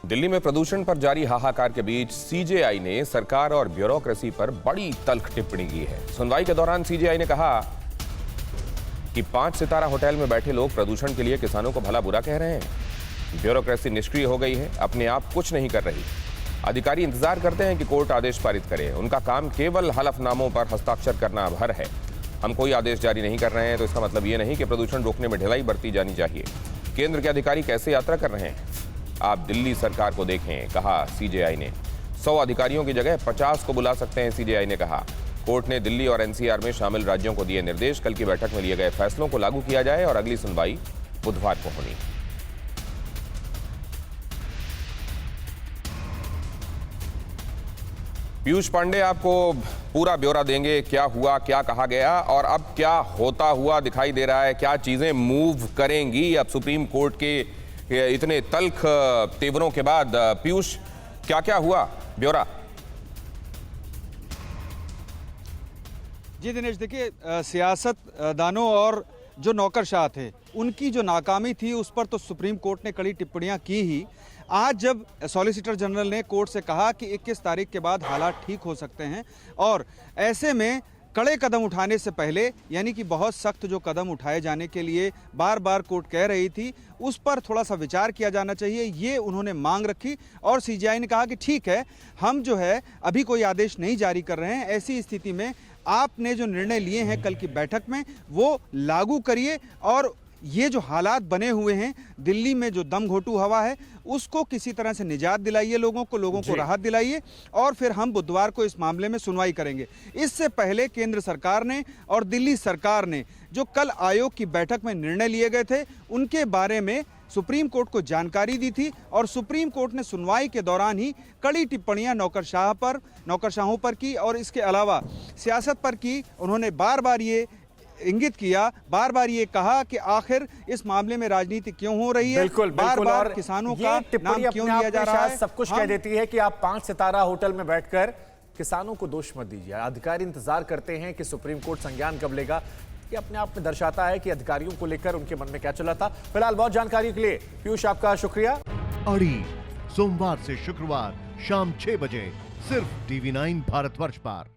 दिल्ली में प्रदूषण पर जारी हाहाकार के बीच सीजेआई ने सरकार और ब्यूरोक्रेसी पर बड़ी तल्ख टिप्पणी की है। सुनवाई के दौरान सीजेआई ने कहा कि 5 सितारा होटल में बैठे लोग प्रदूषण के लिए किसानों को भला बुरा कह रहे हैं। ब्यूरोक्रेसी निष्क्रिय हो गई है, अपने आप कुछ नहीं कर रही। अधिकारी इंतजार करते हैं कि कोर्ट आदेश पारित करे। उनका काम केवल हलफनामों पर हस्ताक्षर करना भर है। हम कोई आदेश जारी नहीं कर रहे हैं तो इसका मतलब ये नहीं कि प्रदूषण रोकने में ढिलाई बरती जानी चाहिए। केंद्र के अधिकारी कैसे यात्रा कर रहे हैं, आप दिल्ली सरकार को देखें, कहा सीजेआई ने। 100 अधिकारियों की जगह 50 को बुला सकते हैं, सीजेआई ने कहा। कोर्ट ने दिल्ली और एनसीआर में शामिल राज्यों को दिए निर्देश। कल की बैठक में लिए गए फैसलों को लागू किया जाए और अगली सुनवाई बुधवार को होनी। पीयूष पांडे आपको पूरा ब्यौरा देंगे, क्या हुआ, क्या कहा गया और अब क्या होता हुआ दिखाई दे रहा है, क्या चीजें मूव करेंगी अब सुप्रीम कोर्ट के इतने तल्ख तेवरों के बाद। पीयूष, क्या क्या हुआ, ब्यौरा। जी दिनेश, देखिए सियासतदानों और जो नौकरशाह थे उनकी जो नाकामी थी उस पर तो सुप्रीम कोर्ट ने कड़ी टिप्पणियां की ही। आज जब सॉलिसिटर जनरल ने कोर्ट से कहा कि 21 तारीख के बाद हालात ठीक हो सकते हैं और ऐसे में कड़े कदम उठाने से पहले, यानी कि बहुत सख्त जो कदम उठाए जाने के लिए बार बार कोर्ट कह रही थी, उस पर थोड़ा सा विचार किया जाना चाहिए, ये उन्होंने मांग रखी। और सीजेआई ने कहा कि ठीक है, हम जो है अभी कोई आदेश नहीं जारी कर रहे हैं, ऐसी स्थिति में आपने जो निर्णय लिए हैं कल की बैठक में वो लागू करिए और ये जो हालात बने हुए हैं दिल्ली में, जो दम घोटू हवा है, उसको किसी तरह से निजात दिलाइए, लोगों को राहत दिलाइए और फिर हम बुधवार को इस मामले में सुनवाई करेंगे। इससे पहले केंद्र सरकार ने और दिल्ली सरकार ने जो कल आयोग की बैठक में निर्णय लिए गए थे उनके बारे में सुप्रीम कोर्ट को जानकारी दी थी और सुप्रीम कोर्ट ने सुनवाई के दौरान ही कड़ी टिप्पणियां नौकरशाहों पर की और इसके अलावा सियासत पर की। उन्होंने बार बार ये इंगित किया, बार बार ये कहा कि आखिर इस मामले में राजनीति क्यों हो रही है, बार बार किसानों का नाम क्यों लिया जा रहा है। सब कुछ कह देती है कि आप 5 सितारा होटल में बैठकर किसानों को दोष मत दीजिए। अधिकारी इंतजार करते हैं कि सुप्रीम कोर्ट संज्ञान कब लेगा। ये अपने आप में दर्शाता है कि अधिकारियों को लेकर उनके मन में क्या चला था। फिलहाल बहुत जानकारी के लिए पीयूष आपका शुक्रिया। अड़ी सोमवार से शुक्रवार शाम 6 बजे सिर्फ TV9 भारतवर्ष पर।